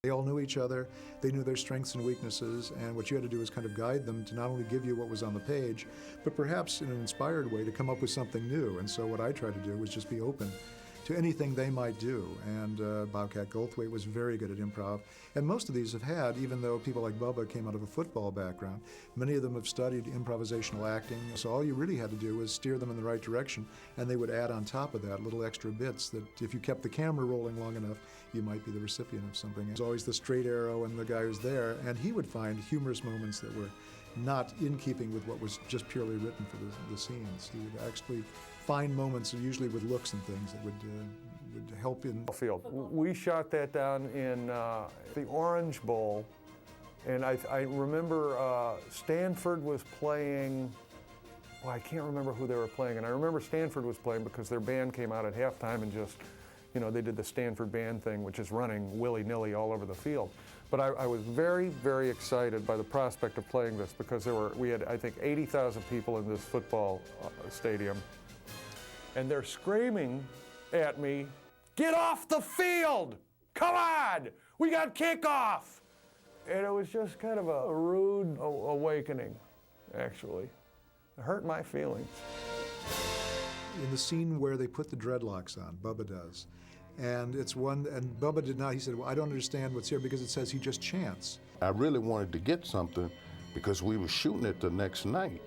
They all knew each other, they knew their strengths and weaknesses, and what you had to do was kind of guide them to not only give you what was on the page, but perhaps in an inspired way to come up with something new. And so what I tried to do was just be open to anything they might do. And Bobcat Goldthwait was very good at improv. And most of these have had, even though people like Bubba came out of a football background, many of them have studied improvisational acting. So all you really had to do was steer them in the right direction, and they would add on top of that little extra bits that if you kept the camera rolling long enough, you might be the recipient of something. There's always the straight arrow and the guy who's there, and he would find humorous moments that were not in keeping with what was just purely written for the scenes. He would actually find moments, usually with looks and things, that would help in field. We shot that down in the Orange Bowl, and I remember Stanford was playing. Well, I can't remember who they were playing, and I remember Stanford was playing because their band came out at halftime and just, you know, they did the Stanford band thing, which is running willy-nilly all over the field. But I was very, very excited by the prospect of playing this because we had, I think, 80,000 people in this football stadium. And they're screaming at me, "Get off the field! Come on! We got kickoff!" And it was just kind of a rude awakening, actually. It hurt my feelings. In the scene where they put the dreadlocks on, Bubba does, and it's one, and Bubba did not, he said, "Well, I don't understand what's here because it says he just chants." I really wanted to get something because we were shooting it the next night,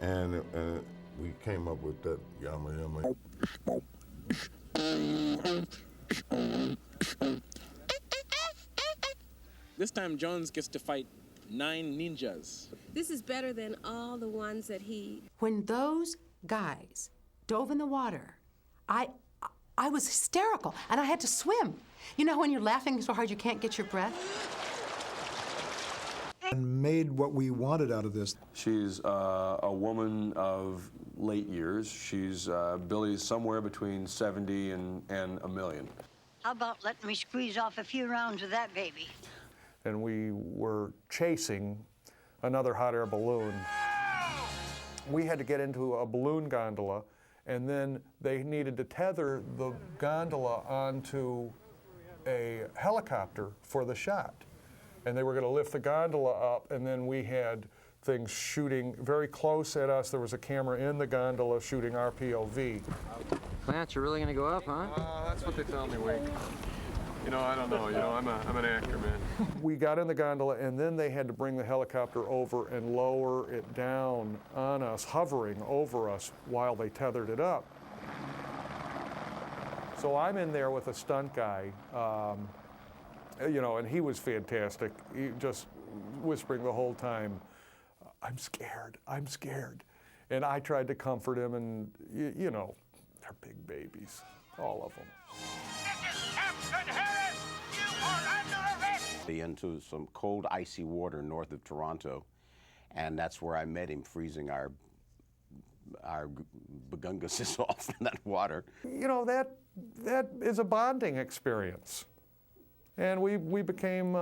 and we came up with that yama yama. This time Jones gets to fight 9 ninjas. This is better than all the ones that he... When those guys dove in the water, I was hysterical, and I had to swim. You know when you're laughing so hard you can't get your breath? And made what we wanted out of this. She's a woman of late years. She's Billy's somewhere between 70 and a million. How about letting me squeeze off a few rounds of that baby? And we were chasing another hot air balloon. We had to get into a balloon gondola, and then they needed to tether the gondola onto a helicopter for the shot. And they were going to lift the gondola up, and then we had things shooting very close at us. There was a camera in the gondola shooting our POV. Lance, you're really going to go up, huh? That's what they tell me, Wink. You know, I don't know. You know, I'm an actor, man. We got in the gondola, and then they had to bring the helicopter over and lower it down on us, hovering over us while they tethered it up. So I'm in there with a stunt guy, you know, and he was fantastic. He just whispering the whole time, "I'm scared, I'm scared." And I tried to comfort him, and you know, they're big babies, all of them. Into some cold, icy water north of Toronto, and that's where I met him, freezing our begunguses off in that water. You know, that is a bonding experience, and we became